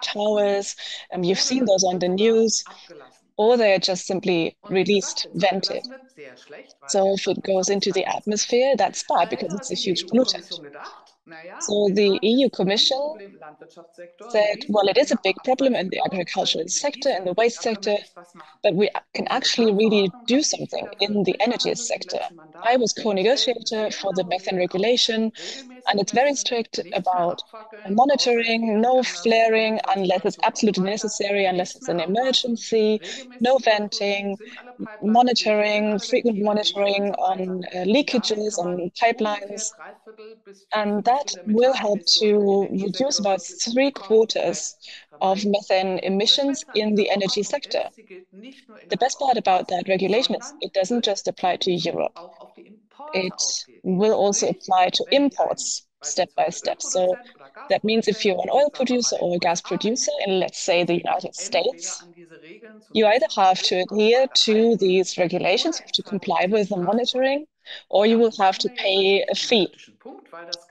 towers. You've seen those on the news, or they're just simply released, vented. So if it goes into the atmosphere, that's bad because it's a huge pollutant. So the EU Commission said, well, it is a big problem in the agricultural sector, in the waste sector, but we can actually really do something in the energy sector. I was co-negotiator for the methane regulation, and it's very strict about monitoring, no flaring unless it's absolutely necessary, unless it's an emergency, no venting, monitoring, frequent monitoring on leakages, on pipelines. And that will help to reduce about 3/4 of methane emissions in the energy sector. The best part about that regulation is it doesn't just apply to Europe. It will also apply to imports step by step. So that means if you're an oil producer or a gas producer in, let's say, the United States, you either have to adhere to these regulations, you have to comply with the monitoring, or you will have to pay a fee.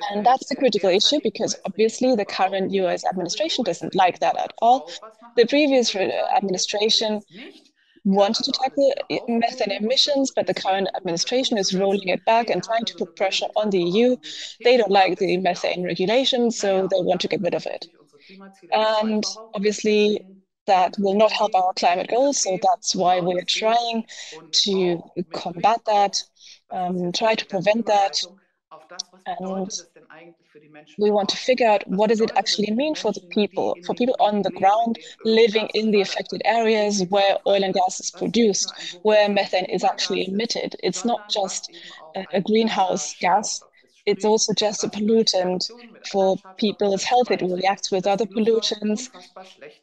And that's a critical issue because obviously the current US administration doesn't like that at all. The previous administration wanted to tackle methane emissions, but the current administration is rolling it back and trying to put pressure on the EU. They don't like the methane regulation, so they want to get rid of it. And obviously, that will not help our climate goals, so that's why we're trying to combat that, try to prevent that. And we want to figure out what does it actually mean for the people, for people on the ground living in the affected areas where oil and gas is produced, where methane is actually emitted. It's not just a greenhouse gas, it's also just a pollutant for people's health. It reacts with other pollutants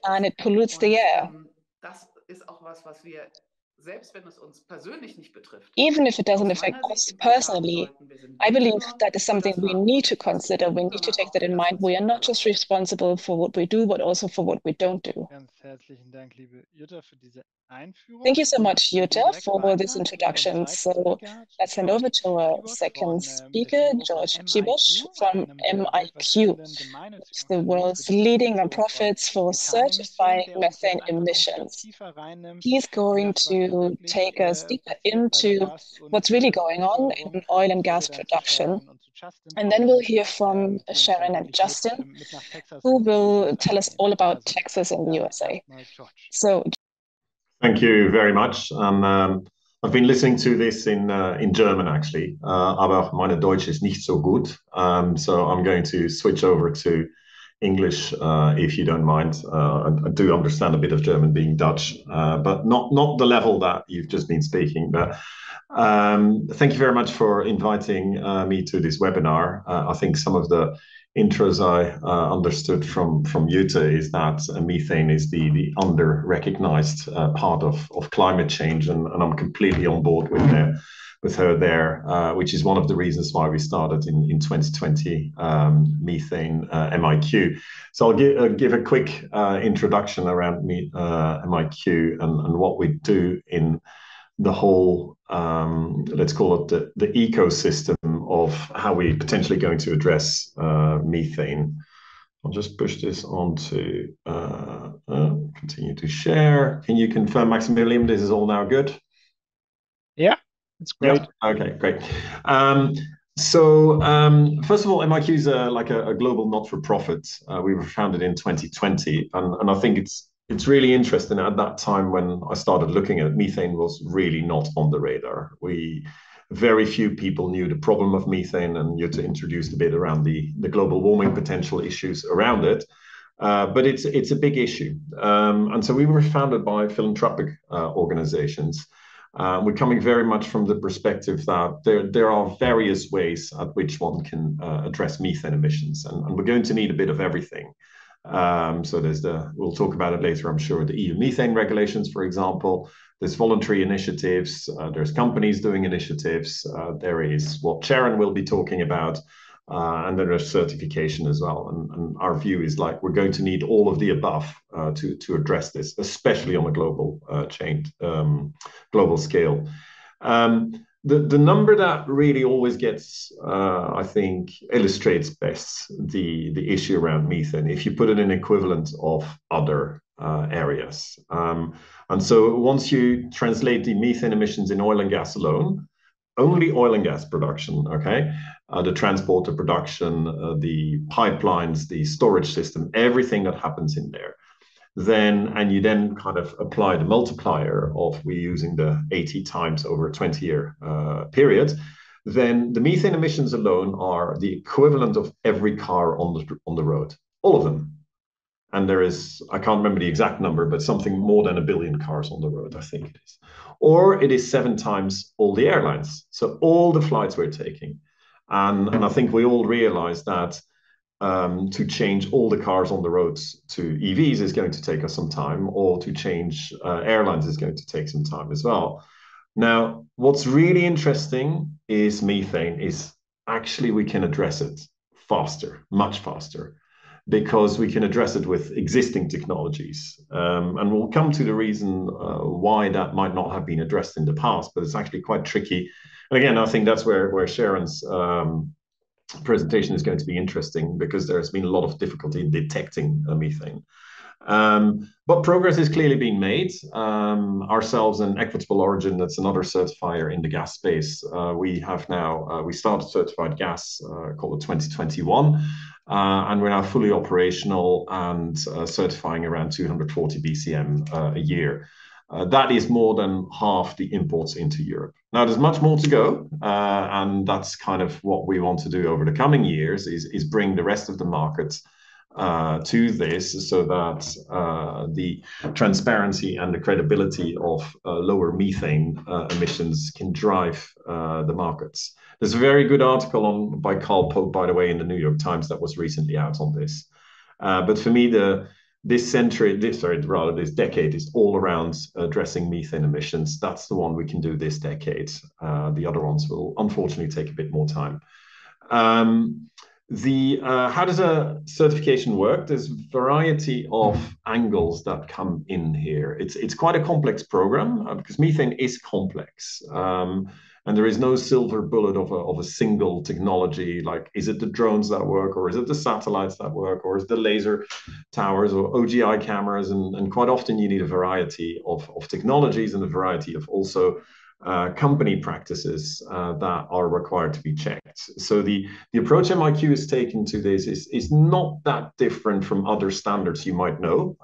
and it pollutes the air. Even if it doesn't affect us personally, I believe that is something we need to consider. We need to take that in mind. We are not just responsible for what we do, but also for what we don't do. Ganz herzlichen Dank, liebe Jutta, für diese Einführung. Thank you so much, Jutta, for this introduction. So let's hand over to our second speaker, Georghiou from MIQ, the world's leading nonprofits for certifying methane emissions. He's going to take us deeper into what's really going on in oil and gas production. And then we'll hear from Sharon and Justin, who will tell us all about Texas in the USA. So, thank you very much. I've been listening to this in German, actually, aber meine Deutsch ist nicht so gut. So I'm going to switch over to English, if you don't mind. I do understand a bit of German, being Dutch, but not the level that you've just been speaking. But thank you very much for inviting me to this webinar. I think some of the intros I understood from Jutta is that methane is the under-recognized part of climate change, and I'm completely on board with her there, which is one of the reasons why we started in 2020 Methane MIQ. So I'll give a quick introduction around MIQ and what we do in the whole, let's call it the ecosystem of how we're potentially going to address methane. I'll just push this on to continue to share. Can you confirm, Maximilian, this is all now good? Yeah, it's great. Yeah. Okay, great. So first of all, MIQ is like a global not-for-profit. We were founded in 2020, and I think it's really interesting. At that time when I started looking at it, methane was really not on the radar. Very few people knew the problem of methane, and Jutta introduced a bit around the global warming potential issues around it. But it's a big issue. And so we were founded by philanthropic organizations. We're coming very much from the perspective that there are various ways at which one can address methane emissions, and we're going to need a bit of everything. So we'll talk about it later, I'm sure, the EU methane regulations, for example. There's voluntary initiatives, there's companies doing initiatives, there is what Sharon will be talking about, and there is certification as well. And our view is like we're going to need all of the above to address this, especially on a global global scale. The number that really always gets, I think, illustrates best the issue around methane, if you put it in equivalent of other areas. And so once you translate the methane emissions in oil and gas alone, only oil and gas production, okay? The transport, the production, the pipelines, the storage system, everything that happens in there. And you then kind of apply the multiplier of we're using the 80 times over a 20-year period, then the methane emissions alone are the equivalent of every car on the road, all of them. And there is, I can't remember the exact number, but something more than 1 billion cars on the road, I think it is. Or it is 7 times all the airlines. So all the flights we're taking. And I think we all realize that to change all the cars on the roads to EVs is going to take us some time, or to change airlines is going to take some time as well. Now, what's really interesting is methane is actually we can address it faster, much faster, because we can address it with existing technologies. And we'll come to the reason why that might not have been addressed in the past, but it's actually quite tricky. And again, I think that's where Sharon's presentation is going to be interesting, because there's been a lot of difficulty in detecting methane. But progress is clearly being made. Ourselves and Equitable Origin, that's another certifier in the gas space. We have now, we started certified gas, called it 2021. And we're now fully operational and certifying around 240 BCM a year. That is more than half the imports into Europe. Now, there's much more to go, and that's kind of what we want to do over the coming years, is bring the rest of the markets to this, so that the transparency and the credibility of lower methane emissions can drive the markets. There's a very good article by Carl Pope, by the way, in the New York Times that was recently out on this. But for me, this decade is all around addressing methane emissions. That's the one we can do this decade. The other ones will unfortunately take a bit more time. How does a certification work? There's a variety of angles that come in here. It's quite a complex program, because methane is complex. And there is no silver bullet of a single technology. Like, is it the drones that work, or is it the satellites that work, or is it the laser towers or OGI cameras? And quite often you need a variety of technologies, and a variety of also company practices that are required to be checked. So the approach MIQ has taken to this is not that different from other standards you might know.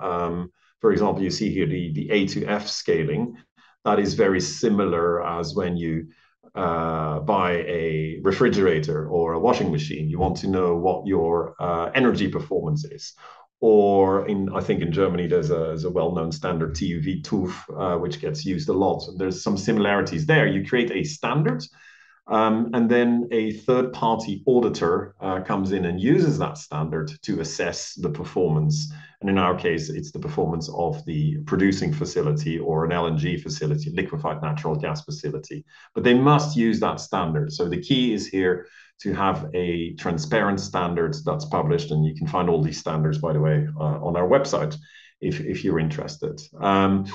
For example, you see here the A to F scaling. That is very similar as when you buy a refrigerator or a washing machine. You want to know what your energy performance is. Or I think in Germany, there's a well-known standard TÜV TÜV, which gets used a lot. There's some similarities there. You create a standard, and then a third-party auditor comes in and uses that standard to assess the performance. And in our case, it's the performance of the producing facility, or an LNG facility, liquefied natural gas facility. But they must use that standard. So the key is here to have a transparent standard that's published. And you can find all these standards, by the way, on our website if you're interested. And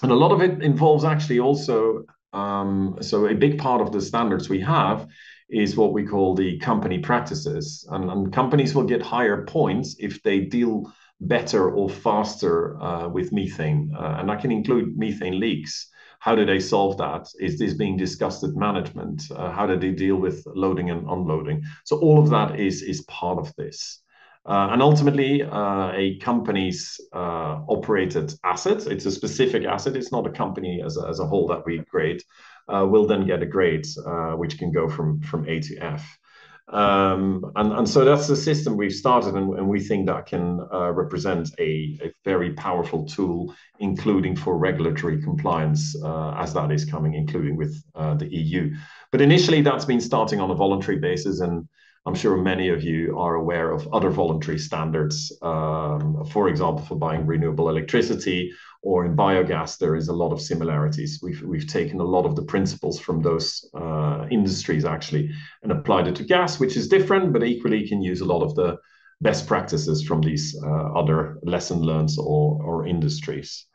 a lot of it involves actually also, so a big part of the standards we have is what we call the company practices. And companies will get higher points if they deal better or faster with methane. And that can include methane leaks. How do they solve that? Is this being discussed at management? How do they deal with loading and unloading? So all of that is part of this. And ultimately, a company's operated asset, it's a specific asset, it's not a company as a whole that we grade, will then get a grade which can go from A to F. And so that's the system we've started, and we think that can represent a very powerful tool, including for regulatory compliance, as that is coming, including with the EU. But initially, that's been starting on a voluntary basis, and I'm sure many of you are aware of other voluntary standards. For example, for buying renewable electricity, or in biogas, there is a lot of similarities. We've taken a lot of the principles from those industries actually, and applied it to gas, which is different, but equally can use a lot of the best practices from these other lesson learned or industries.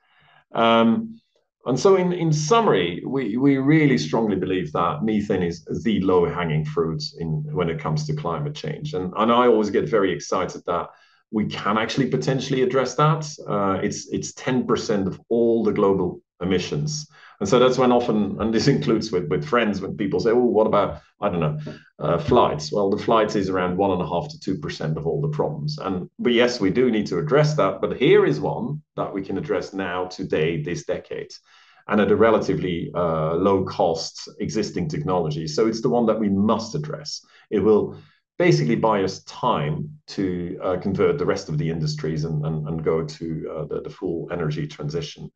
And so in summary, we really strongly believe that methane is the low-hanging fruit when it comes to climate change. And I always get very excited that we can actually potentially address that. It's 10% of all the global emissions. And so that's when often, and this includes with friends, when people say, oh, what about, I don't know, flights? Well, the flights is around 1.5 to 2% of all the problems. But yes, we do need to address that. But here is one that we can address now, today, this decade, and at a relatively low cost existing technology. So it's the one that we must address. It will basically buy us time to convert the rest of the industries and go to the full energy transition.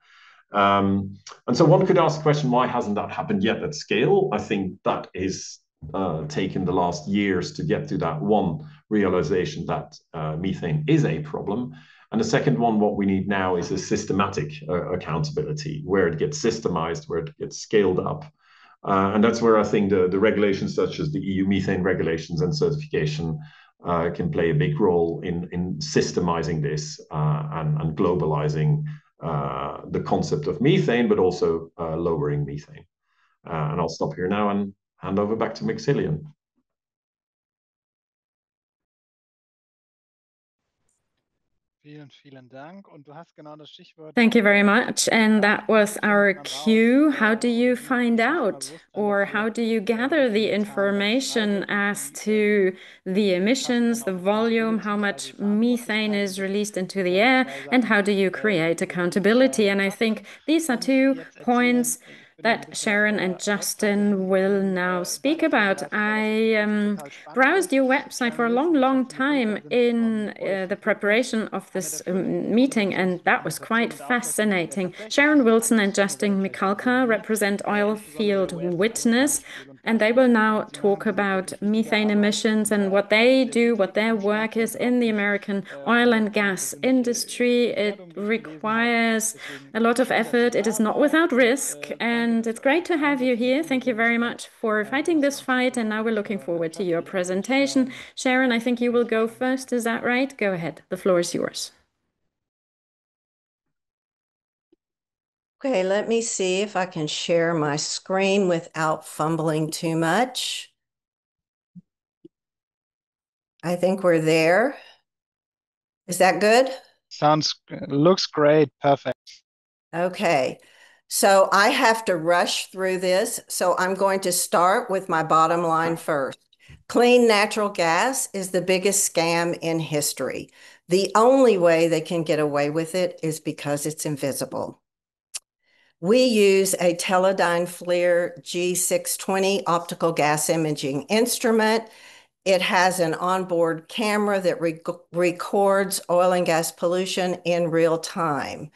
And so one could ask the question, why hasn't that happened yet at scale? I think that is taken the last years to get to that one realization that methane is a problem. And the second one, what we need now is a systematic accountability, where it gets systemized, where it gets scaled up. And that's where I think the regulations such as the EU methane regulations and certification can play a big role in systemizing this and globalizing the concept of methane, but also lowering methane. And I'll stop here now and hand over back to Maxillian. Thank you very much. And that was our cue. How do you find out, or how do you gather the information as to the emissions, the volume, how much methane is released into the air, and how do you create accountability? And I think these are 2 points that Sharon and Justin will now speak about. I browsed your website for a long time in the preparation of this meeting, and that was quite fascinating. Sharon Wilson and Justin Mikalka represent Oilfield Witness, and they will now talk about methane emissions and what they do, what their work is in the American oil and gas industry. It requires a lot of effort. It is not without risk, and it's great to have you here. Thank you very much for fighting this fight, and now we're looking forward to your presentation. Sharon, I think you will go first. Is that right? Go ahead. The floor is yours. Okay, let me see if I can share my screen without fumbling too much. I think we're there. Is that good? Looks great. Perfect. Okay, so I have to rush through this, so I'm going to start with my bottom line first. Clean natural gas is the biggest scam in history. The only way they can get away with it is because it's invisible. We use a Teledyne FLIR G620 optical gas imaging instrument. It has an onboard camera that records oil and gas pollution in real time.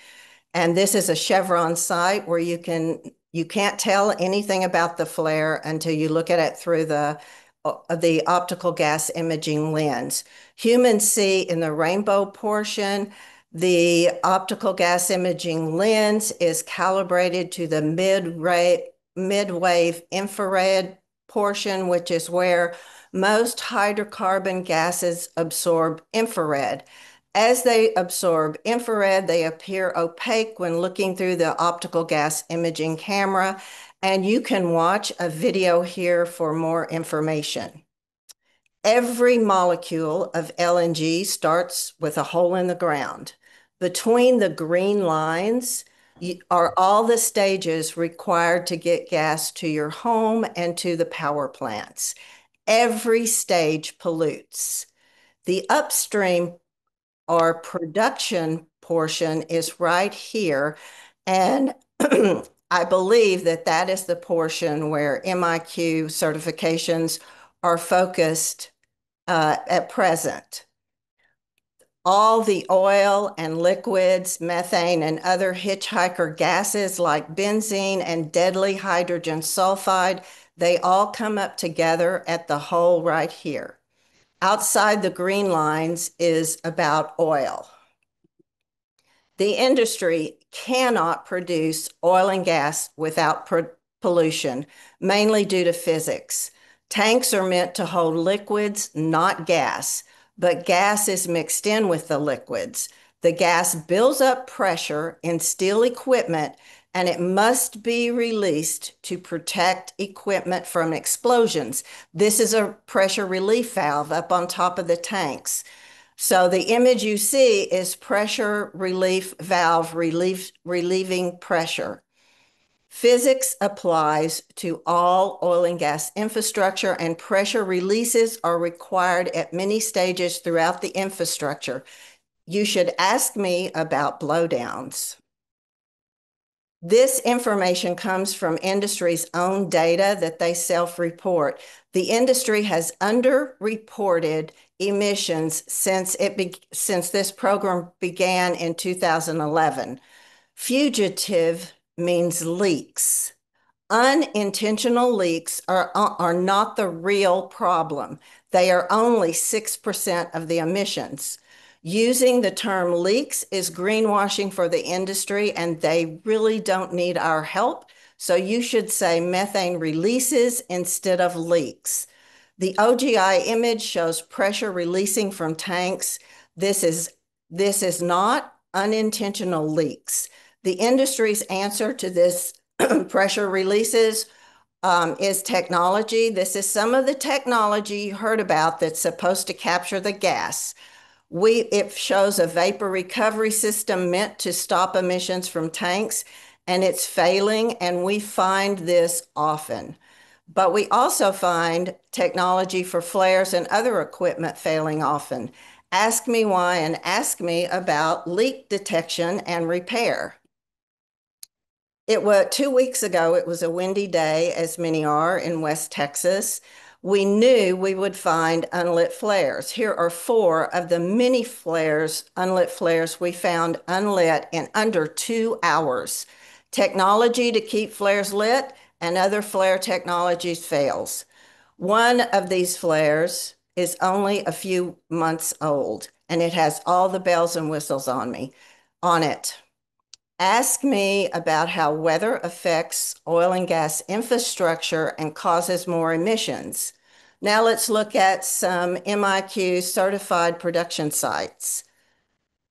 And this is a Chevron site where you can't tell anything about the flare until you look at it through the optical gas imaging lens. Humans see in the rainbow portion. The optical gas imaging lens is calibrated to the mid-wave infrared portion, which is where most hydrocarbon gases absorb infrared. As they absorb infrared, they appear opaque when looking through the optical gas imaging camera, and you can watch a video here for more information. Every molecule of LNG starts with a hole in the ground. Between the green lines are all the stages required to get gas to your home and to the power plants. Every stage pollutes. The upstream or production portion is right here, and I believe that is the portion where MIQ certifications are focused at present. All the oil and liquids, methane, and other hitchhiker gases like benzene and deadly hydrogen sulfide, they all come up together at the hole right here. Outside the green lines is about oil. The industry cannot produce oil and gas without pollution, mainly due to physics. Tanks are meant to hold liquids, not gas, but gas is mixed in with the liquids. The gas builds up pressure in steel equipment, and it must be released to protect equipment from explosions. This is a pressure relief valve up on top of the tanks. So the image you see is pressure relief valve relieving pressure. Physics applies to all oil and gas infrastructure, and pressure releases are required at many stages throughout the infrastructure. You should ask me about blowdowns. This information comes from industry's own data that they self-report. The industry has underreported emissions since this program began in 2011. Fugitive means leaks. Unintentional leaks are not the real problem. They are only 6% of the emissions. Using the term leaks is greenwashing for the industry, and they really don't need our help. So you should say methane releases instead of leaks. The OGI image shows pressure releasing from tanks. This is not unintentional leaks. The industry's answer to this pressure releases is technology. This is some of the technology you heard about that's supposed to capture the gas. It shows a vapor recovery system meant to stop emissions from tanks, and it's failing, and we find this often. But we also find technology for flares and other equipment failing often. Ask me why, and ask me about leak detection and repair. 2 weeks ago, it was a windy day, as many are in West Texas. We knew we would find unlit flares. Here are 4 of the many unlit flares we found unlit in under 2 hours. Technology to keep flares lit and other flare technologies fails. One of these flares is only a few months old, and it has all the bells and whistles on it. Ask me about how weather affects oil and gas infrastructure and causes more emissions. Now let's look at some MIQ certified production sites.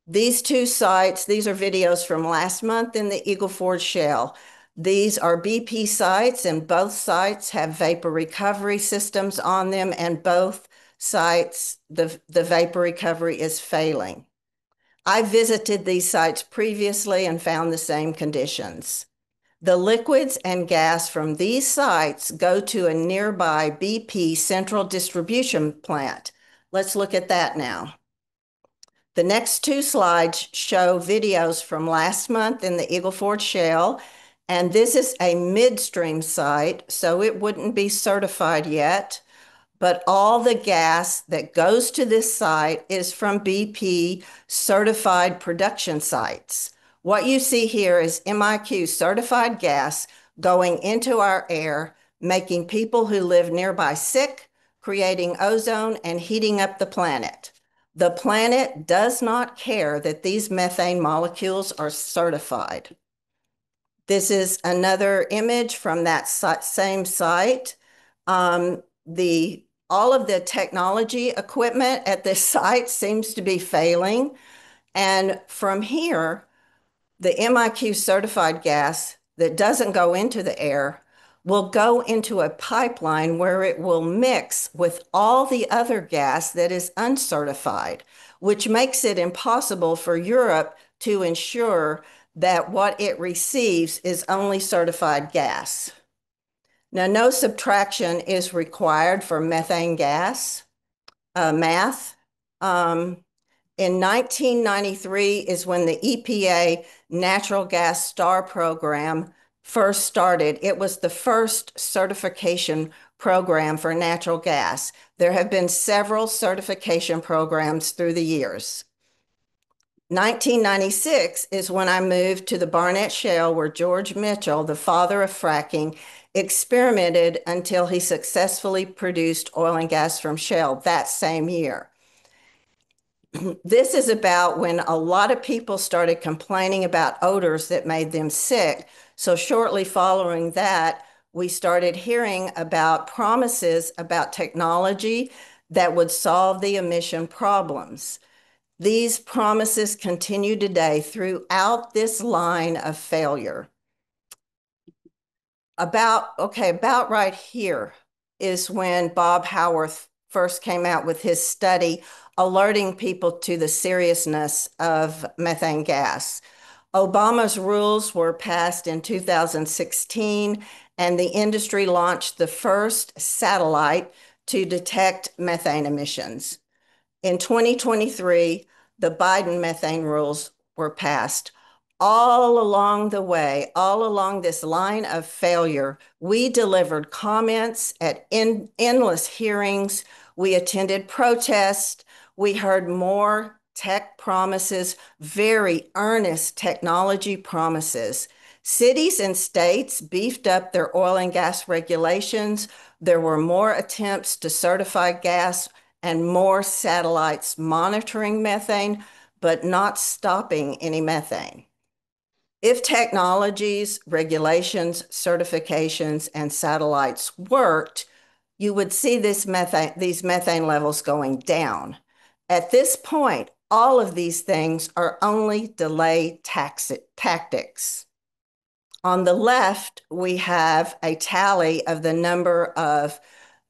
These 2 sites, these are videos from last month in the Eagle Ford Shale. These are BP sites, and both sites have vapor recovery systems on them, and both sites, the vapor recovery is failing. I visited these sites previously and found the same conditions. The liquids and gas from these sites go to a nearby BP central distribution plant. Let's look at that now. The next 2 slides show videos from last month in the Eagle Ford Shale, and this is a midstream site, so it wouldn't be certified yet. But all the gas that goes to this site is from BP certified production sites. What you see here is MIQ certified gas going into our air, making people who live nearby sick, creating ozone, and heating up the planet. The planet does not care that these methane molecules are certified. This is another image from that same site. All of the technology equipment at this site seems to be failing. And from here, the MIQ certified gas that doesn't go into the air will go into a pipeline where it will mix with all the other gas that is uncertified, which makes it impossible for Europe to ensure that what it receives is only certified gas. Now, no subtraction is required for methane gas math. In 1993 is when the EPA Natural Gas Star Program first started. It was the first certification program for natural gas. There have been several certification programs through the years. 1996 is when I moved to the Barnett Shale, where George Mitchell, the father of fracking, experimented until he successfully produced oil and gas from shale that same year. This is about when a lot of people started complaining about odors that made them sick. So shortly following that, we started hearing about promises about technology that would solve the emission problems. These promises continue today throughout this line of failure. About right here is when Bob Howarth first came out with his study alerting people to the seriousness of methane gas. Obama's rules were passed in 2016, and the industry launched the first satellite to detect methane emissions. In 2023, the Biden methane rules were passed. All along the way, all along this line of failure, we delivered comments at endless hearings. We attended protests. We heard more tech promises, very earnest technology promises. Cities and states beefed up their oil and gas regulations. There were more attempts to certify gas and more satellites monitoring methane, but not stopping any methane. If technologies, regulations, certifications, and satellites worked, you would see these methane levels going down. At this point, all of these things are only delay tactics. On the left, we have a tally of the number of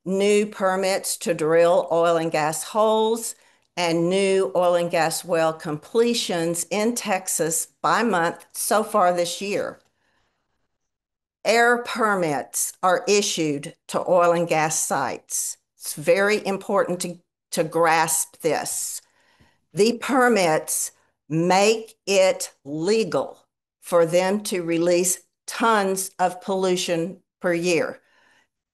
new permits to drill oil and gas holes and new oil and gas well completions in Texas by month so far this year. Air permits are issued to oil and gas sites. It's very important to grasp this. The permits make it legal for them to release tons of pollution per year.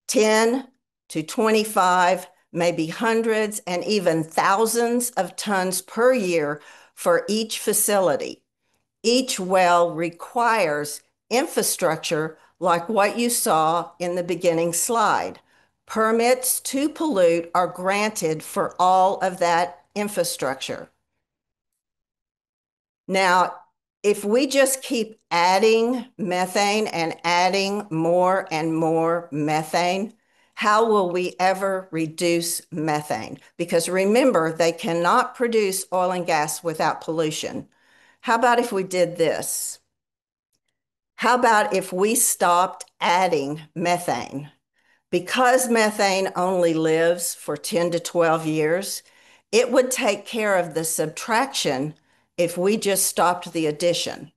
10 to 25, maybe hundreds and even thousands of tons per year for each facility. Each well requires infrastructure like what you saw in the beginning slide. Permits to pollute are granted for all of that infrastructure. Now, if we just keep adding methane and adding more and more methane, how will we ever reduce methane? Because remember, they cannot produce oil and gas without pollution. How about if we did this? How about if we stopped adding methane? Because methane only lives for 10 to 12 years, it would take care of the subtraction if we just stopped the addition.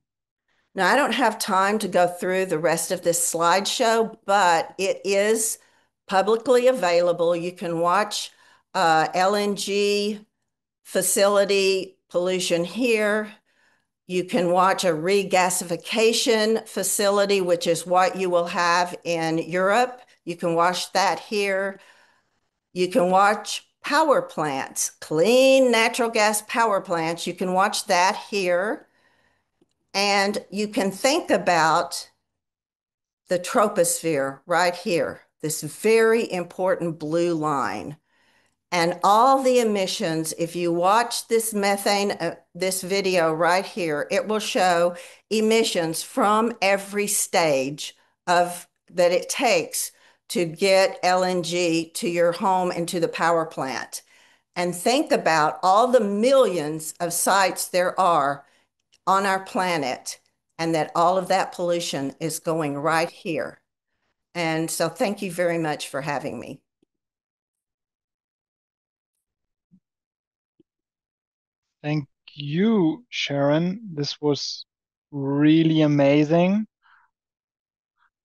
Now, I don't have time to go through the rest of this slideshow, but it is publicly available. You can watch LNG facility pollution here. You can watch a regasification facility, which is what you will have in Europe. You can watch that here. You can watch power plants, clean natural gas power plants. You can watch that here. And you can think about the troposphere right here, this very important blue line. And all the emissions, if you watch this methane, this video right here, it will show emissions from every stage of that it takes to get LNG to your home and to the power plant. And think about all the millions of sites there are on our planet, and that all of that pollution is going right here. And so thank you very much for having me. Thank you, Sharon. This was really amazing.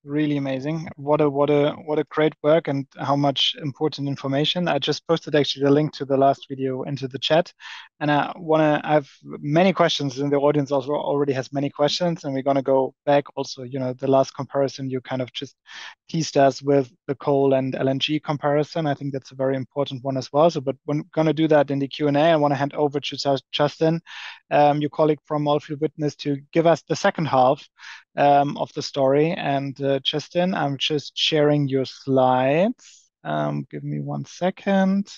Really amazing. What a great work, and how much important information. I just posted actually the link to the last video into the chat, and I have many questions, and the audience also already has many questions, and we're gonna go back also, the last comparison you kind of just teased us with, the coal and LNG comparison. I think that's a very important one as well. So, but we're gonna do that in the Q&A. I want to hand over to Justin, your colleague from Oilfield Witness, to give us the second half of the story. And Justin, I'm just sharing your slides. Give me 1 second,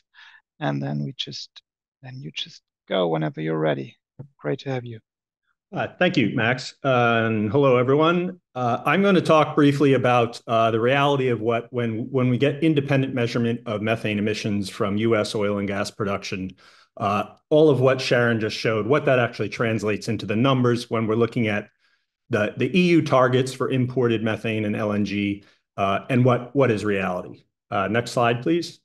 and then you just go whenever you're ready. Great to have you. Thank you, Max. And hello, everyone. I'm going to talk briefly about the reality of when we get independent measurement of methane emissions from U.S. oil and gas production, all of what Sharon just showed, what that actually translates into the numbers when we're looking at the EU targets for imported methane and LNG, and what is reality. Next slide, please.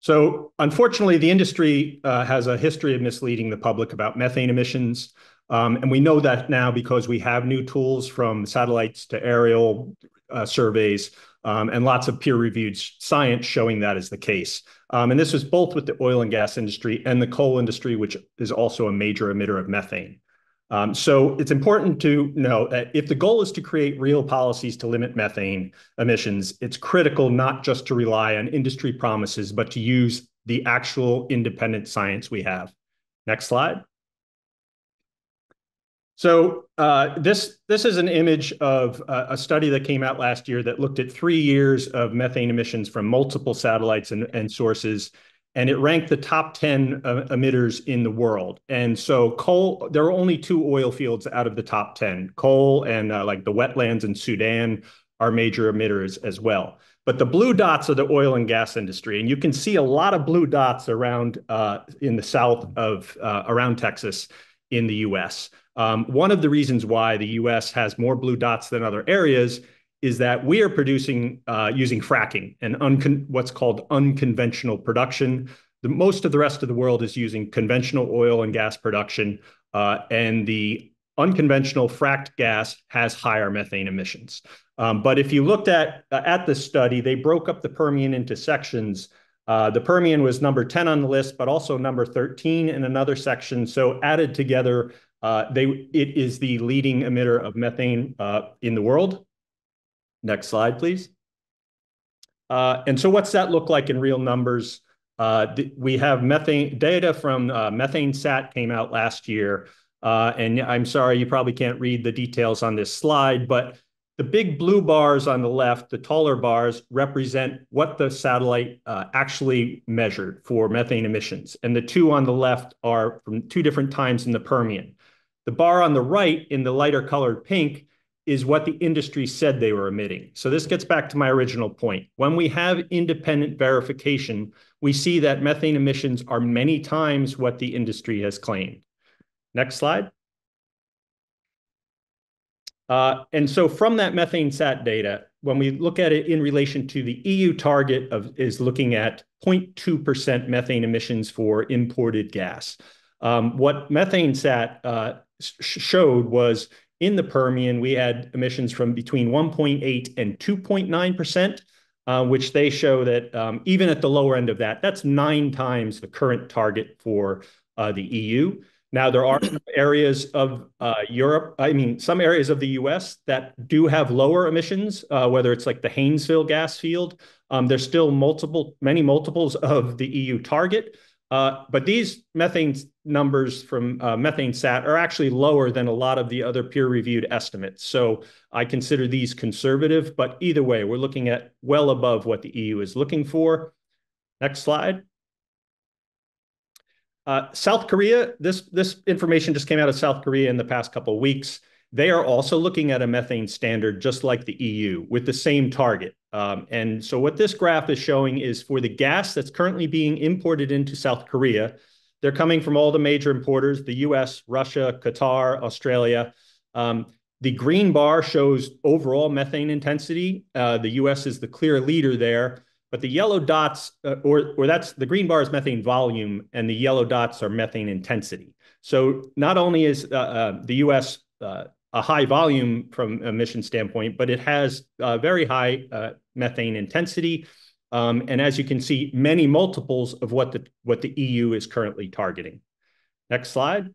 So unfortunately, the industry has a history of misleading the public about methane emissions. And we know that now because we have new tools from satellites to aerial surveys and lots of peer-reviewed science showing that is the case. And this was both with the oil and gas industry and the coal industry, which is also a major emitter of methane. So it's important to know that if the goal is to create real policies to limit methane emissions, it's critical not just to rely on industry promises, but to use the actual independent science we have. Next slide. So this is an image of a study that came out last year that looked at 3 years of methane emissions from multiple satellites and sources, and it ranked the top 10 emitters in the world. And so coal, there are only 2 oil fields out of the top 10. Coal and like the wetlands in Sudan are major emitters as well. But the blue dots are the oil and gas industry, and you can see a lot of blue dots around in the south of around Texas in the U.S. One of the reasons why the U.S. has more blue dots than other areas is that we are producing using fracking and what's called unconventional production. Most of the rest of the world is using conventional oil and gas production, and the unconventional fracked gas has higher methane emissions. But if you looked at the study, they broke up the Permian into sections. The Permian was number 10 on the list, but also number 13 in another section. So added together, it is the leading emitter of methane in the world. Next slide, please. And so what's that look like in real numbers? We have methane data from Methane Sat came out last year. And I'm sorry, you probably can't read the details on this slide, but the big blue bars on the left, the taller bars, represent what the satellite actually measured for methane emissions. And the 2 on the left are from 2 different times in the Permian. The bar on the right in the lighter colored pink is what the industry said they were emitting. So this gets back to my original point. When we have independent verification, we see that methane emissions are many times what the industry has claimed. Next slide. And so from that methane sat data, when we look at it in relation to the EU target is looking at 0.2% methane emissions for imported gas. What methane sat showed was in the Permian, we had emissions from between 1.8 and 2.9%, which they show that even at the lower end of that, that's 9 times the current target for the EU. Now, there are areas of some areas of the US that do have lower emissions, whether it's like the Haynesville gas field. There's still many multiples of the EU target. But these methane numbers from Methane Sat are actually lower than a lot of the other peer-reviewed estimates. So I consider these conservative, but either way, we're looking at well above what the EU is looking for. Next slide. South Korea, this information just came out of South Korea in the past couple of weeks. They are also looking at a methane standard just like the EU with the same target. And so what this graph is showing is for the gas that's currently being imported into South Korea, they're coming from all the major importers, the US, Russia, Qatar, Australia. The green bar shows overall methane intensity. The US is the clear leader there. But the yellow dots, or that's the green bar is methane volume, and the yellow dots are methane intensity. So not only is the U.S. A high volume from emission standpoint, but it has very high methane intensity, and as you can see, many multiples of what the EU is currently targeting. Next slide.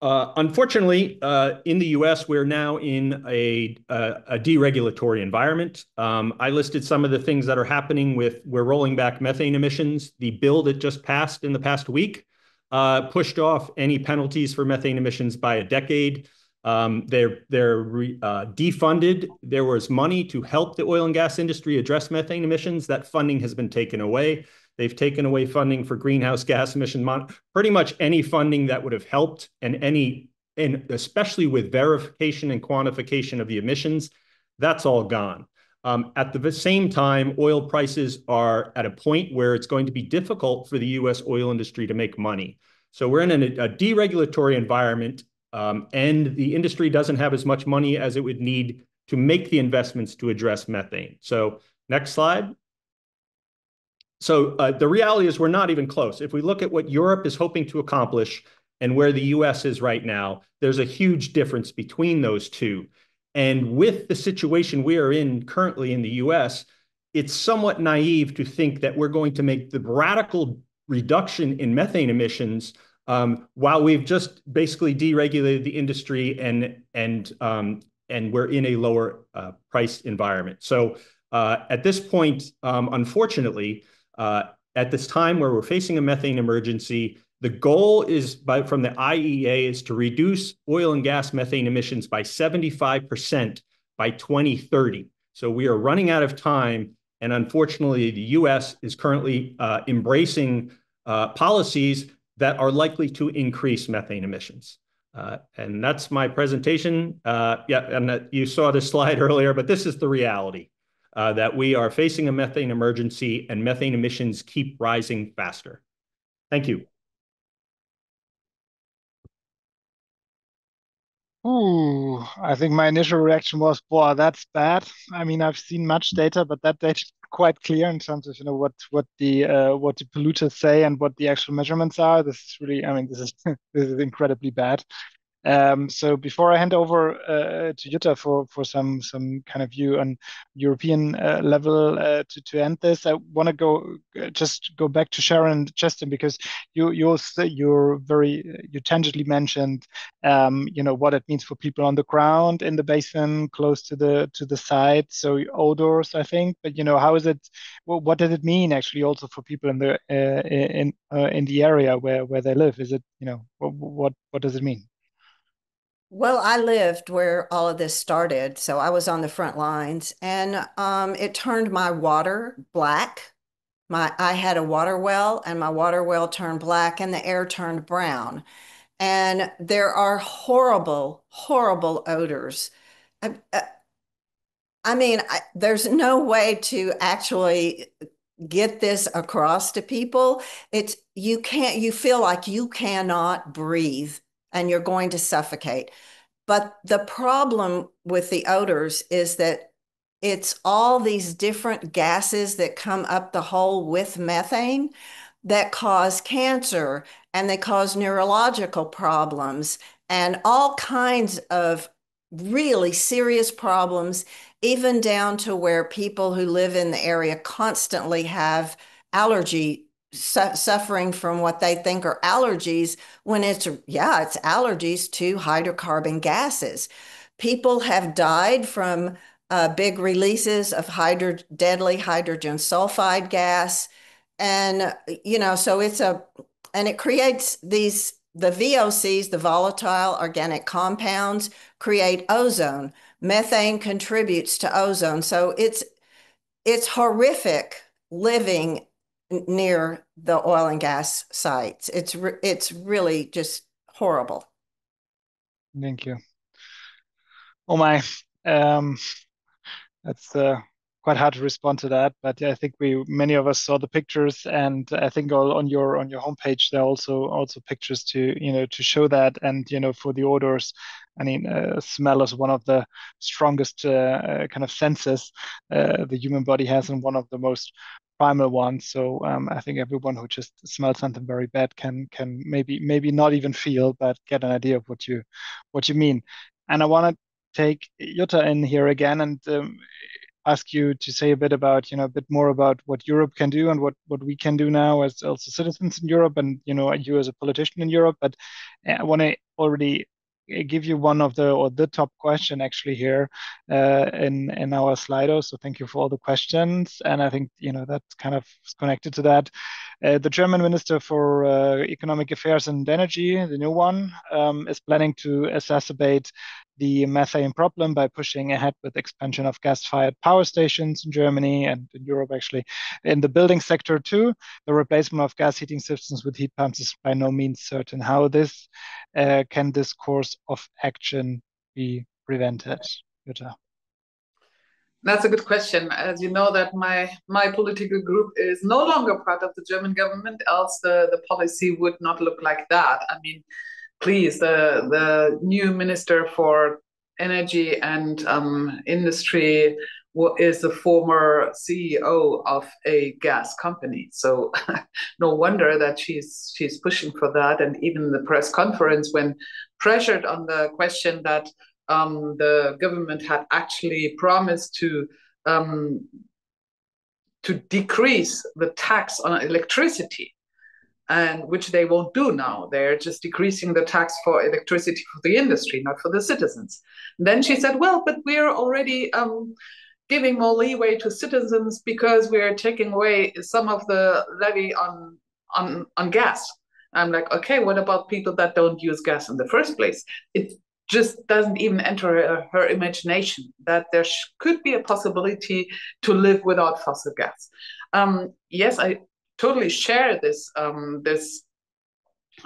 Unfortunately, in the US, we're now in a deregulatory environment. I listed some of the things that are happening we're rolling back methane emissions. The bill that just passed in the past week pushed off any penalties for methane emissions by a decade. They're defunded. There was money to help the oil and gas industry address methane emissions. That funding has been taken away. They've taken away funding for greenhouse gas emission pretty much any funding that would have helped, and especially with verification and quantification of the emissions, that's all gone. At the same time, oil prices are at a point where it's going to be difficult for the U.S. oil industry to make money. So we're in a deregulatory environment, and the industry doesn't have as much money as it would need to make the investments to address methane. So next slide. So the reality is we're not even close. If we look at what Europe is hoping to accomplish, and where the US is right now, there's a huge difference between those two. And with the situation we are in currently in the US, it's somewhat naive to think that we're going to make the radical reduction in methane emissions while we've just basically deregulated the industry and we're in a lower price environment. So at this point, unfortunately, at this time where we're facing a methane emergency, the goal is from the IEA is to reduce oil and gas methane emissions by 75% by 2030. So we are running out of time. And unfortunately, the US is currently embracing policies that are likely to increase methane emissions. And that's my presentation. And you saw this slide earlier, but this is the reality, that we are facing a methane emergency and methane emissions keep rising faster. Thank you. Ooh, I think my initial reaction was, "Boy, that's bad." I mean, I've seen much data, but that data is quite clear in terms of what the polluters say and what the actual measurements are. This is really, I mean, this is this is incredibly bad. So before I hand over to Jutta for some kind of view on European level to end this, I want to just go back to Sharon and Justin, because you tangibly mentioned what it means for people on the ground in the basin close to the site. So odors, I think, but how is it? What does it mean actually also for people in the area where they live? Is it what does it mean? Well, I lived where all of this started, so I was on the front lines, and it turned my water black. I had a water well, and my water well turned black, and the air turned brown. And there are horrible, horrible odors. I, I mean, there's no way to actually get this across to people. You feel like you cannot breathe and you're going to suffocate. But the problem with the odors is that it's all these different gases that come up the hole with methane that cause cancer, and they cause neurological problems and all kinds of really serious problems, even down to where people who live in the area constantly have allergy suffering from what they think are allergies, when it's allergies to hydrocarbon gases. People have died from big releases of deadly hydrogen sulfide gas. And, so and it creates the VOCs, the volatile organic compounds, create ozone. Methane contributes to ozone. So it's horrific living near the oil and gas sites. It's really just horrible. Thank you. Oh my, that's quite hard to respond to that, but I think many of us saw the pictures, and I think on your homepage there are also pictures to show that, and for the odors. I mean, smell is one of the strongest kind of senses the human body has, and one of the most primal ones. So I think everyone who just smells something very bad can maybe not even feel, but get an idea of what you mean. And I want to take Jutta in here again and ask you to say a bit about, a bit more about what Europe can do and what we can do now as also citizens in Europe, and you as a politician in Europe. But I want to already give you one of the top question actually here in our Slido. So thank you for all the questions, and I think that's kind of connected to that. The German Minister for Economic Affairs and Energy, the new one, is planning to exacerbate the methane problem by pushing ahead with expansion of gas-fired power stations in Germany and in Europe, actually. In the building sector too, the replacement of gas heating systems with heat pumps is by no means certain. How can this course of action be prevented? Jutta. That's a good question. As you know, that my political group is no longer part of the German government, else the policy would not look like that. I mean, please, the new Minister for Energy and Industry is the former CEO of a gas company. So no wonder that she's pushing for that. And even the press conference, when pressured on the question that the government had actually promised to decrease the tax on electricity, and which they won't do now. They're just decreasing the tax for electricity for the industry, not for the citizens. And then she said, well, but we're already giving more leeway to citizens because we're taking away some of the levy on gas. I'm like, okay, what about people that don't use gas in the first place? It just doesn't even enter her imagination that there could be a possibility to live without fossil gas. Yes, I totally share this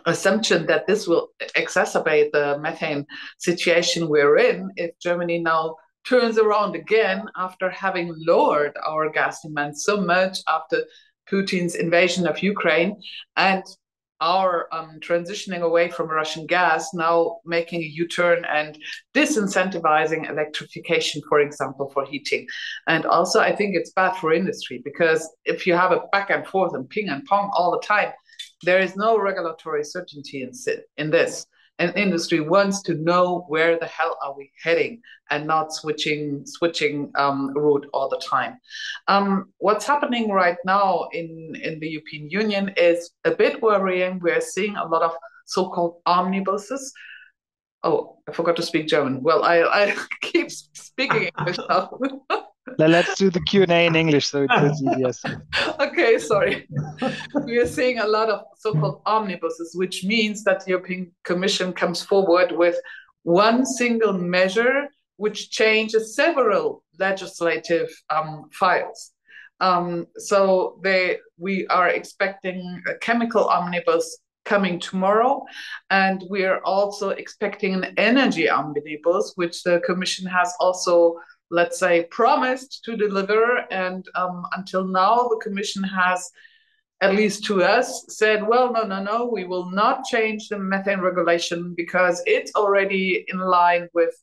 assumption that this will exacerbate the methane situation we're in if Germany now turns around again after having lowered our gas demand so much after Putin's invasion of Ukraine, and our transitioning away from Russian gas, now making a U-turn and disincentivizing electrification, for example, for heating. And also, I think it's bad for industry, because if you have a back and forth and ping and pong all the time, there is no regulatory certainty in this. And industry wants to know where the hell are we heading, and not switching route all the time. What's happening right now in the European Union is a bit worrying. We're seeing a lot of so-called omnibuses. Oh, I forgot to speak German. Well, I keep speaking English now. Let's do the Q&A in English, so it's easier. Okay, sorry. We are seeing a lot of so-called omnibuses, which means that the European Commission comes forward with one single measure which changes several legislative files. So we are expecting a chemical omnibus coming tomorrow, and we are also expecting an energy omnibus, which the Commission has also, let's say, promised to deliver. And until now, the Commission has, at least to us, said, well, no, we will not change the methane regulation because it's already in line with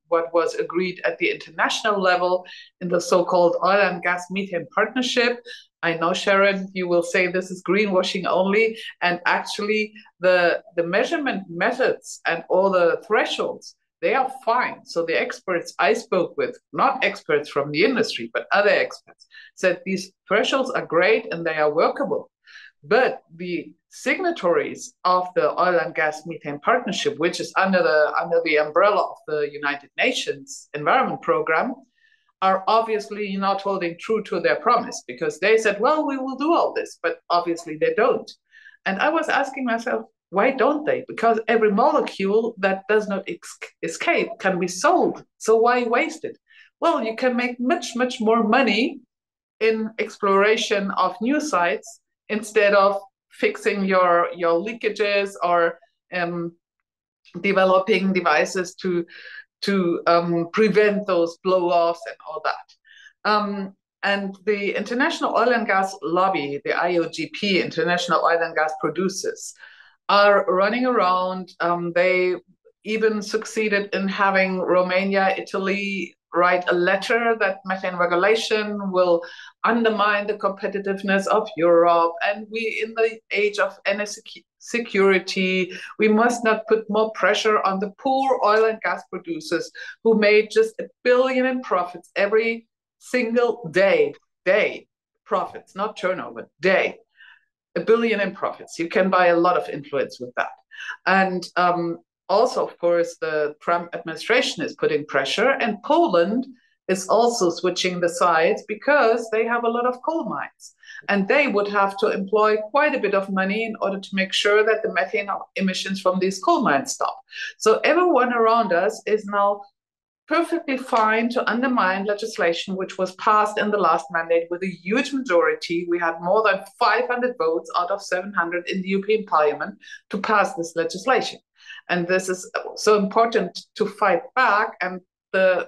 what was agreed at the international level in the so-called oil and gas methane partnership. I know, Sharon, you will say this is greenwashing only, and actually the measurement methods and all the thresholds, they are fine. So the experts I spoke with, not experts from the industry, but other experts, said these thresholds are great and they are workable. But the signatories of the oil and gas methane partnership, which is under the umbrella of the United Nations Environment Program, are obviously not holding true to their promise, because they said, well, we will do all this, but obviously they don't. And I was asking myself, why don't they? Because every molecule that does not escape can be sold. So why waste it? Well, you can make much, much more money in exploration of new sites instead of fixing your leakages or developing devices to prevent those blow-offs and all that. And the International Oil and Gas Lobby, the IOGP, International Oil and Gas Producers, are running around. They even succeeded in having Romania, Italy write a letter that methane regulation will undermine the competitiveness of Europe. And we, in the age of energy security, we must not put more pressure on the poor oil and gas producers who made just $1 billion in profits every single day profits, not turnover, day. $1 billion in profits. You can buy a lot of influence with that. And also, of course, the Trump administration is putting pressure, and Poland is also switching the sides because they have a lot of coal mines. And they would have to employ quite a bit of money in order to make sure that the methane emissions from these coal mines stop. So everyone around us is now perfectly fine to undermine legislation which was passed in the last mandate with a huge majority. We had more than 500 votes out of 700 in the European Parliament to pass this legislation. And this is so important to fight back. And the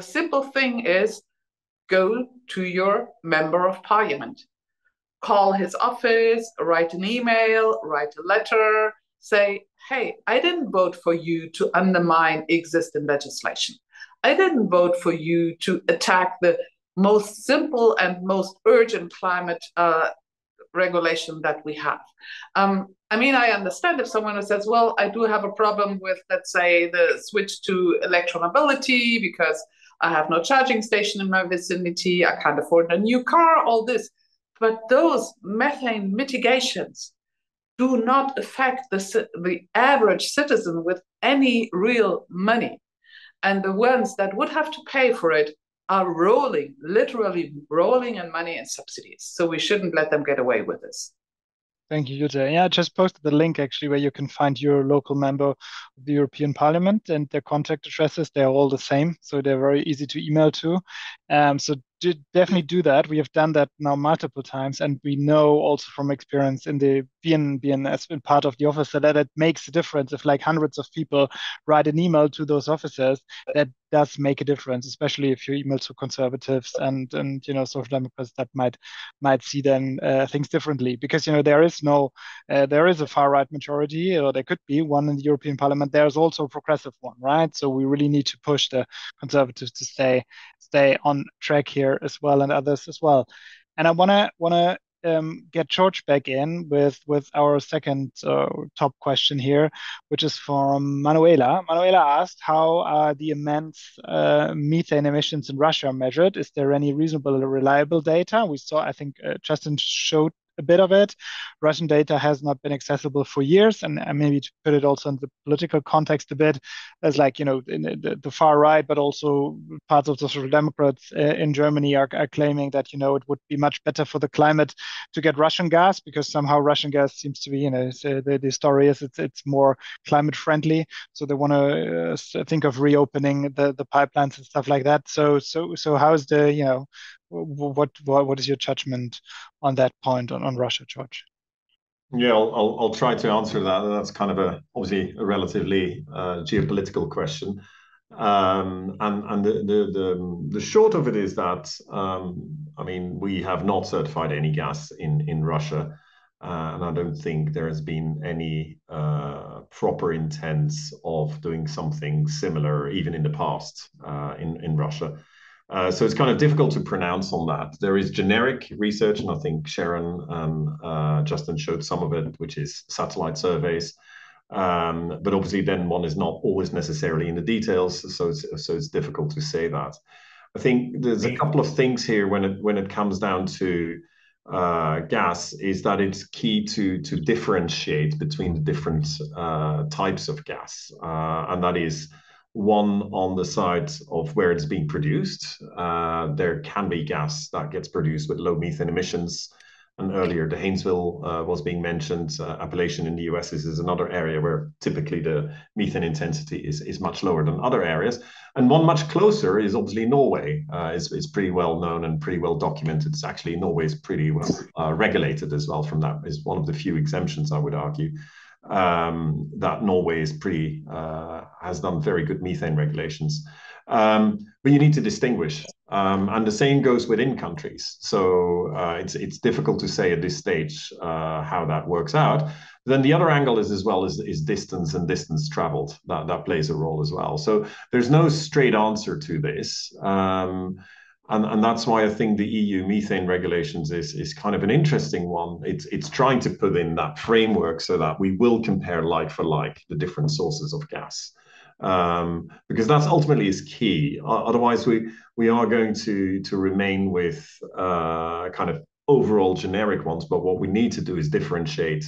simple thing is, go to your member of parliament, call his office, write an email, write a letter, say, hey, I didn't vote for you to undermine existing legislation. I didn't vote for you to attack the most simple and most urgent climate regulation that we have. I mean, I understand if someone says, well, I do have a problem with, let's say, the switch to electromobility because I have no charging station in my vicinity, I can't afford a new car, all this. But those methane mitigations do not affect the average citizen with any real money. And the ones that would have to pay for it are rolling, literally rolling in money and subsidies. So we shouldn't let them get away with this. Thank you, Jutta. Yeah, I just posted the link actually where you can find your local member of the European Parliament, and their contact addresses. They're all the same, so they're very easy to email to. So definitely do that. We have done that now multiple times, and we know also from experience in the BNS been part of the office that it makes a difference. If like hundreds of people write an email to those officers, that does make a difference, especially if you email to conservatives and social democrats that might see then things differently, because there is a far right majority, or there could be one in the European Parliament. There's also a progressive one, right? So we really need to push the conservatives to stay on track here as well, and others as well. And I wanna get George back in with our second top question here, which is from Manuela. Manuela asked, how are the immense methane emissions in Russia measured? Is there any reasonable, reliable data? We saw, I think Justin showed a bit of it. Russian data has not been accessible for years, and maybe to put it also in the political context a bit, as like in the far right, but also parts of the social democrats in Germany are claiming that it would be much better for the climate to get Russian gas, because somehow Russian gas seems to be the story is it's more climate friendly, so they want to think of reopening the pipelines and stuff like that. So how's the what is your judgment on that point on Russia, George? Yeah, I'll try to answer that. That's kind of obviously a relatively geopolitical question, and the short of it is that I mean, we have not certified any gas in Russia, and I don't think there has been any proper intent of doing something similar even in the past in Russia. So it's kind of difficult to pronounce on that. There is generic research, and I think Sharon and Justin showed some of it, which is satellite surveys. But obviously, then one is not always necessarily in the details, so it's difficult to say that. I think there's a couple of things here when it comes down to gas, is that it's key to differentiate between the different types of gas, and that is one on the side of where it's being produced. There can be gas that gets produced with low methane emissions. And earlier, the Haynesville was being mentioned. Appalachian in the US is another area where typically the methane intensity is much lower than other areas. And one much closer is obviously Norway. It's pretty well known and pretty well documented. It's actually, Norway is pretty well regulated as well. From that is one of the few exemptions, I would argue, that Norway is has done very good methane regulations. But you need to distinguish, and the same goes within countries. So it's difficult to say at this stage how that works out. Then the other angle is as well is distance and distance traveled. That plays a role as well. So there's no straight answer to this. And that's why I think the EU methane regulations is kind of an interesting one. It's trying to put in that framework so that we will compare like for like the different sources of gas, because that's ultimately is key. Otherwise, we are going to remain with kind of overall generic ones. But what we need to do is differentiate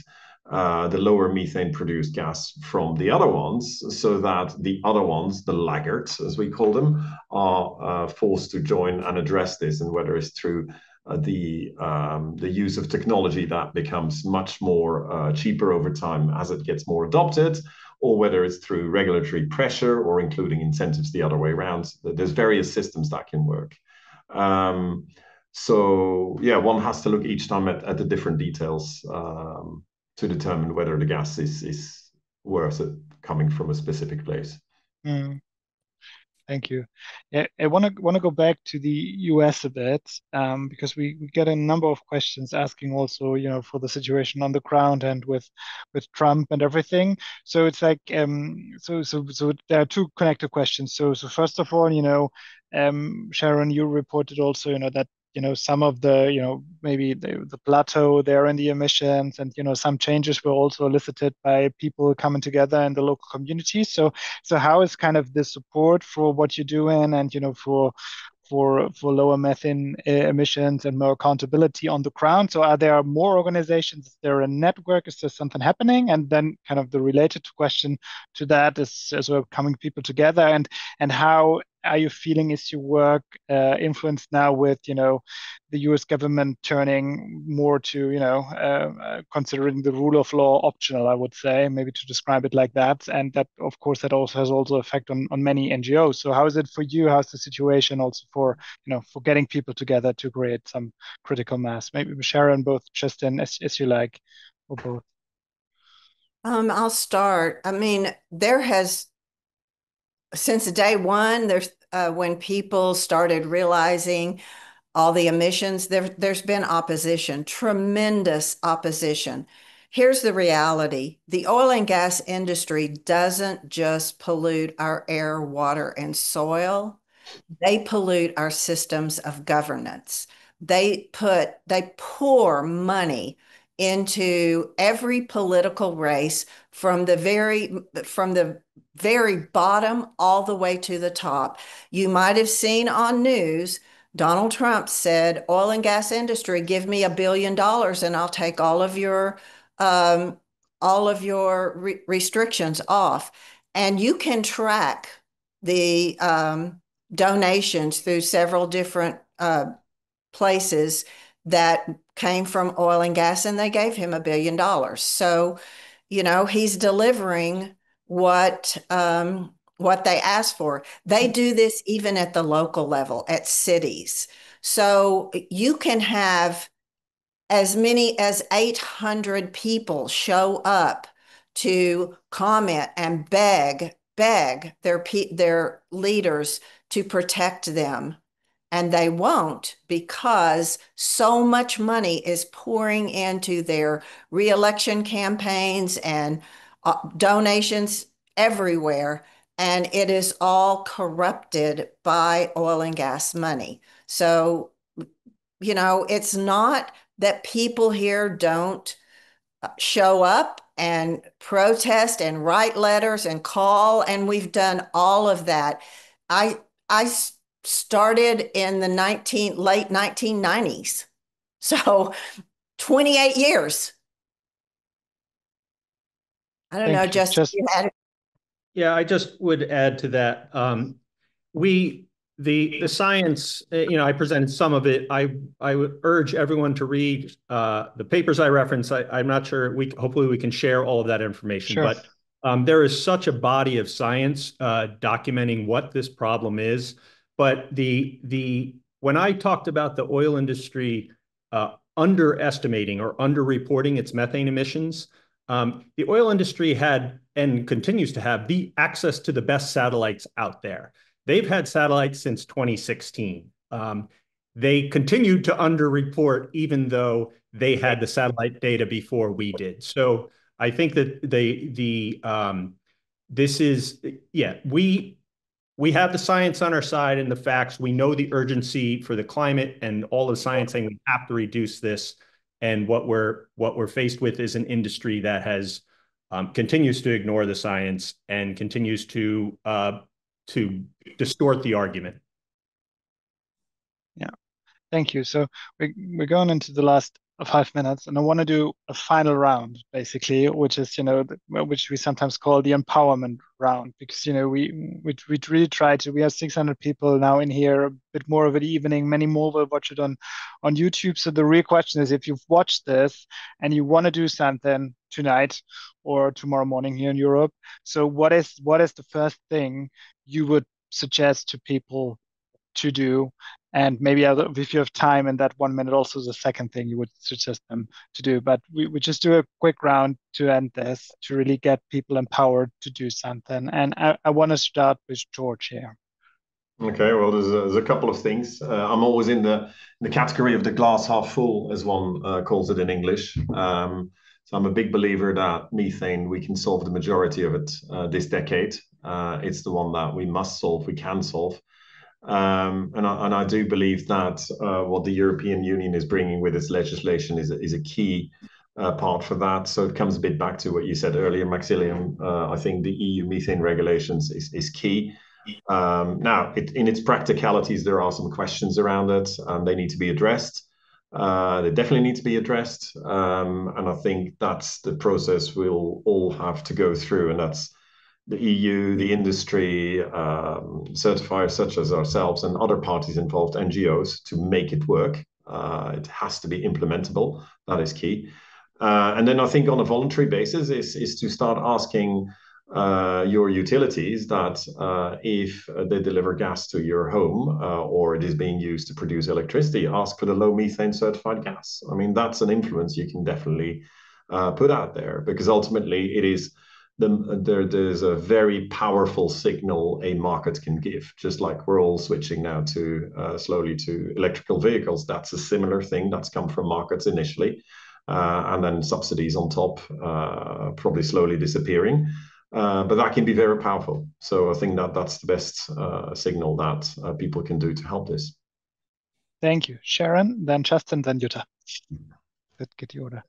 the lower methane produced gas from the other ones, so that the other ones, the laggards as we call them, are forced to join and address this. And whether it's through the use of technology that becomes much more cheaper over time as it gets more adopted, or whether it's through regulatory pressure or including incentives the other way around. There's various systems that can work. So yeah, one has to look each time at the different details to determine whether the gas is worth it coming from a specific place. Mm. Thank you. Yeah, I want to go back to the US a bit, because we get a number of questions asking also, for the situation on the ground and with Trump and everything. So it's like, so there are two connected questions. So first of all, Sharon, you reported also, that some of the, maybe the plateau there in the emissions, and some changes were also elicited by people coming together in the local communities. So how is kind of the support for what you're doing, and for lower methane emissions and more accountability on the ground? So are there more organizations? Is there a network? Is there something happening? And then kind of the related question to that is as well, coming people together, and how are you feeling? Is your work influenced now with the US government turning more to considering the rule of law optional, I would say, maybe to describe it like that, and that of course that also has also effect on many NGOs. So how is it for you? How's the situation also for for getting people together to create some critical mass? Maybe Sharon, both, Justin, as you like, or both. I'll start. I mean, there has since day one, there's when people started realizing all the emissions, there's been opposition, tremendous opposition. Here's the reality. The oil and gas industry doesn't just pollute our air, water, and soil. They pollute our systems of governance. They pour money into every political race from the very bottom all the way to the top. You might have seen on news, Donald Trump said, oil and gas industry, give me $1 billion and I'll take all of your restrictions off. And you can track the donations through several different places that came from oil and gas, and they gave him $1 billion. So, he's delivering what they asked for. They do this even at the local level, at cities. So you can have as many as 800 people show up to comment and beg their leaders to protect them. And they won't, because so much money is pouring into their reelection campaigns and donations everywhere. And it is all corrupted by oil and gas money. So, it's not that people here don't show up and protest and write letters and call, and we've done all of that. I started in the late 1990s, so 28 years. I don't know, Justin, you had. Yeah, I just would add to that. The science, I presented some of it. I would urge everyone to read the papers I reference. I'm not sure, hopefully we can share all of that information. Sure. But there is such a body of science documenting what this problem is. But when I talked about the oil industry underestimating or underreporting its methane emissions, the oil industry had and continues to have the access to the best satellites out there. They've had satellites since 2016. They continued to underreport even though they had the satellite data before we did. So I think that we have the science on our side and the facts. We know the urgency for the climate and all the science saying we have to reduce this. And what we're faced with is an industry that has continues to ignore the science and continues to distort the argument. Yeah, thank you. So we're going into the last 5 minutes, and I want to do a final round, basically, which is which we sometimes call the empowerment round, because we really try to. We have 600 people now in here, a bit more of an evening. Many more will watch it on YouTube. So the real question is, if you've watched this and you want to do something tonight or tomorrow morning here in Europe, so what is the first thing you would suggest to people to do? And maybe if you have time in that 1 minute, also the second thing you would suggest them to do. But we just do a quick round to end this, to really get people empowered to do something. And I want to start with George here. Okay, well, there's a couple of things. I'm always in the category of the glass half full, as one calls it in English. So I'm a big believer that methane, we can solve the majority of it this decade. It's the one that we must solve, we can solve. And I do believe that what the European Union is bringing with its legislation is a key part for that. So it comes a bit back to what you said earlier, Maxilium. I think the EU methane regulations is key. Now, in its practicalities, there are some questions around it, and they need to be addressed. They definitely need to be addressed, and I think that's the process we'll all have to go through, and that's the EU, the industry, certifiers such as ourselves and other parties involved, NGOs, to make it work. It has to be implementable. That is key. And then I think on a voluntary basis is to start asking your utilities that if they deliver gas to your home or it is being used to produce electricity, ask for the low methane certified gas. I mean, that's an influence you can definitely put out there, because ultimately it is there's a very powerful signal a market can give, just like we're all switching now to slowly to electrical vehicles. That's a similar thing that's come from markets initially, and then subsidies on top, probably slowly disappearing. But that can be very powerful. So I think that that's the best signal that people can do to help this. Thank you, Sharon. Then Justin, then Jutta. Let's get the order.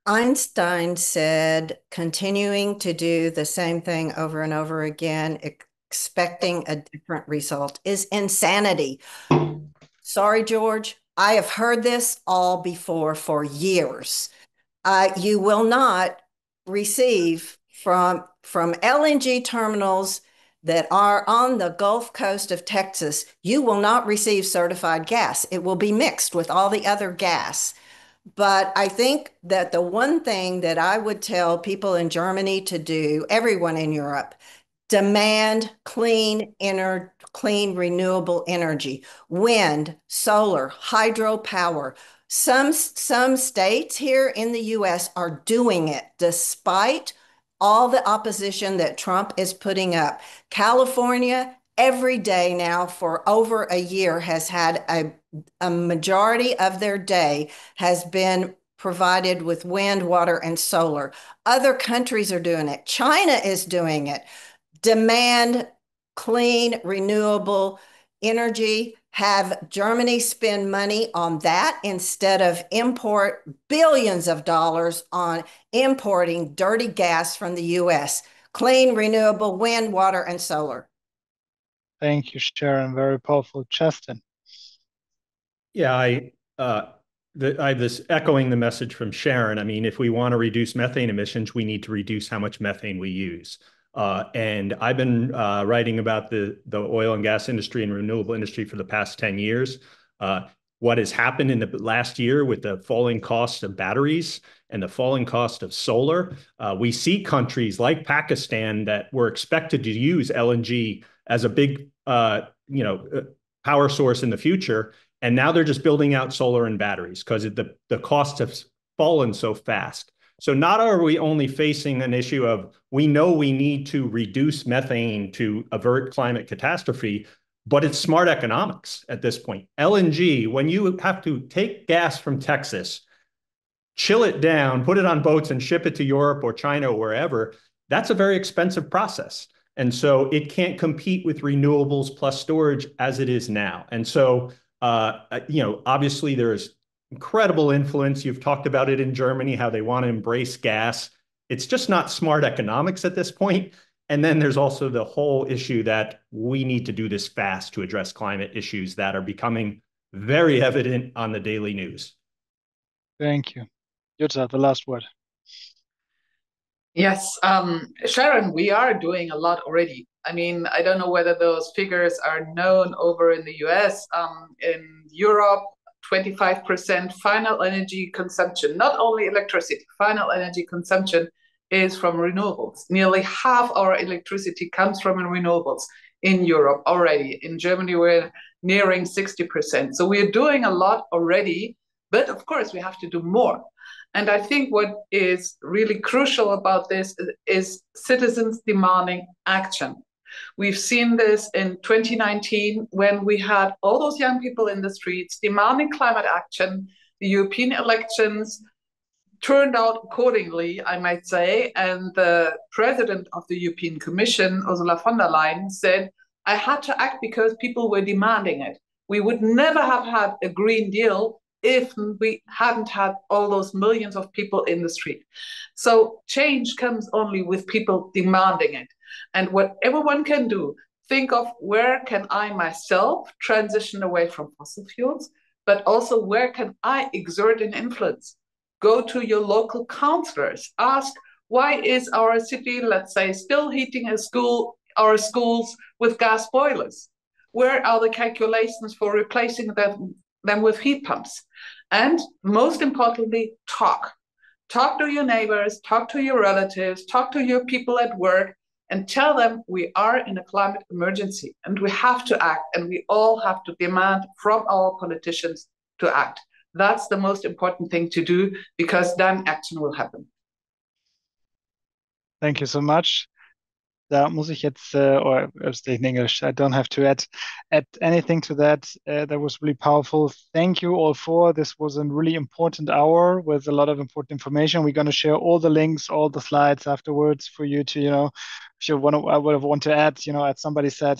Einstein said, continuing to do the same thing over and over again, expecting a different result, is insanity. Sorry, George. I have heard this all before for years. You will not receive from LNG terminals that are on the Gulf Coast of Texas, you will not receive certified gas. It will be mixed with all the other gas. But I think that the one thing that I would tell people in Germany to do, everyone in Europe, demand clean renewable energy, wind, solar, hydropower. Some states here in the US are doing it despite all the opposition that Trump is putting up. California, every day now for over a year, has had a majority of their day has been provided with wind, water, and solar. Other countries are doing it. China is doing it. Demand clean, renewable energy. Have Germany spend money on that instead of import billions of dollars on importing dirty gas from the US. Clean, renewable wind, water, and solar. Thank you, Sharon. Very powerful. Justin. Yeah, I this echoing the message from Sharon. I mean, if we want to reduce methane emissions, we need to reduce how much methane we use. And I've been writing about the oil and gas industry and renewable industry for the past 10 years. What has happened in the last year with the falling cost of batteries and the falling cost of solar, we see countries like Pakistan that were expected to use LNG as a big power source in the future. And now they're just building out solar and batteries because the costs have fallen so fast. So not are we only facing an issue of we know we need to reduce methane to avert climate catastrophe, but it's smart economics at this point. LNG, when you have to take gas from Texas, chill it down, put it on boats and ship it to Europe or China or wherever, that's a very expensive process. And so it can't compete with renewables plus storage as it is now. And so obviously there's incredible influence. You've talked about it in Germany, how they want to embrace gas. It's just not smart economics at this point. And then there's also the whole issue that we need to do this fast to address climate issues that are becoming very evident on the daily news. Thank you. Jutta, the last word. Yes, Sharon, we are doing a lot already. I mean, I don't know whether those figures are known over in the US. In Europe, 25% final energy consumption, not only electricity, final energy consumption is from renewables. Nearly half our electricity comes from renewables in Europe already. In Germany, we're nearing 60%. So we're doing a lot already, but of course we have to do more. And I think what is really crucial about this is citizens demanding action. We've seen this in 2019 when we had all those young people in the streets demanding climate action. The European elections turned out accordingly, I might say. And the president of the European Commission, Ursula von der Leyen, said, I had to act because people were demanding it. We would never have had a Green Deal if we hadn't had all those millions of people in the street. So change comes only with people demanding it. And what everyone can do, think of where can I myself transition away from fossil fuels, but also where can I exert an influence? Go to your local councillors, ask, why is our city, let's say, still heating our schools with gas boilers? Where are the calculations for replacing them with heat pumps? And most importantly, talk. Talk to your neighbors, talk to your relatives, talk to your people at work, and tell them we are in a climate emergency and we have to act, and we all have to demand from our politicians to act. That's the most important thing to do, because then action will happen. Thank you so much. Da muss ich jetzt, or I'll stay in English. I don't have to add anything to that. That was really powerful. Thank you all for this. Was a really important hour with a lot of important information. We're going to share all the links, all the slides afterwards for you to, if you I would want to add, as somebody said,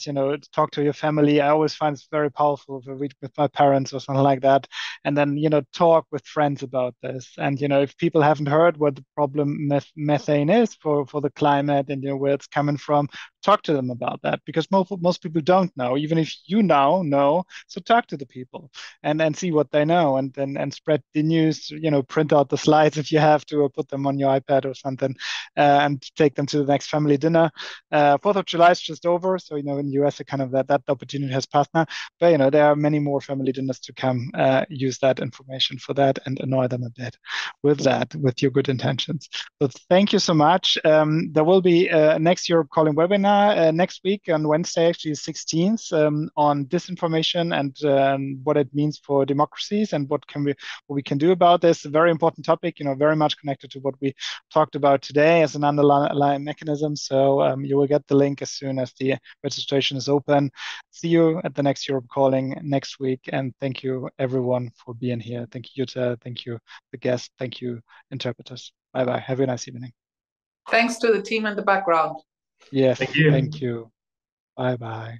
talk to your family. I always find it's very powerful to read with my parents or something like that. And then, talk with friends about this. And, if people haven't heard what the problem methane is for the climate and, where it's coming from, talk to them about that, because most people don't know, even if you now know. So talk to the people and see what they know, and spread the news, print out the slides if you have to, or put them on your iPad or something, and take them to the next family dinner. 4th of July is just over. So, in the US, kind of that opportunity has passed now. But, there are many more family dinners to come. Use that information for that and annoy them a bit with your good intentions. So thank you so much. There will be a next Europe Calling webinar next week on Wednesday, actually 16th, on disinformation and what it means for democracies and what we can do about this. A very important topic, very much connected to what we talked about today as an underlying mechanism. So you will get the link as soon as the registration is open. See you at the next Europe Calling next week. And thank you everyone for being here. Thank you, Jutta. Thank you, the guests. Thank you, interpreters. Bye-bye. Have a nice evening. Thanks to the team in the background. Yes, Thank you. thank you. Bye-bye.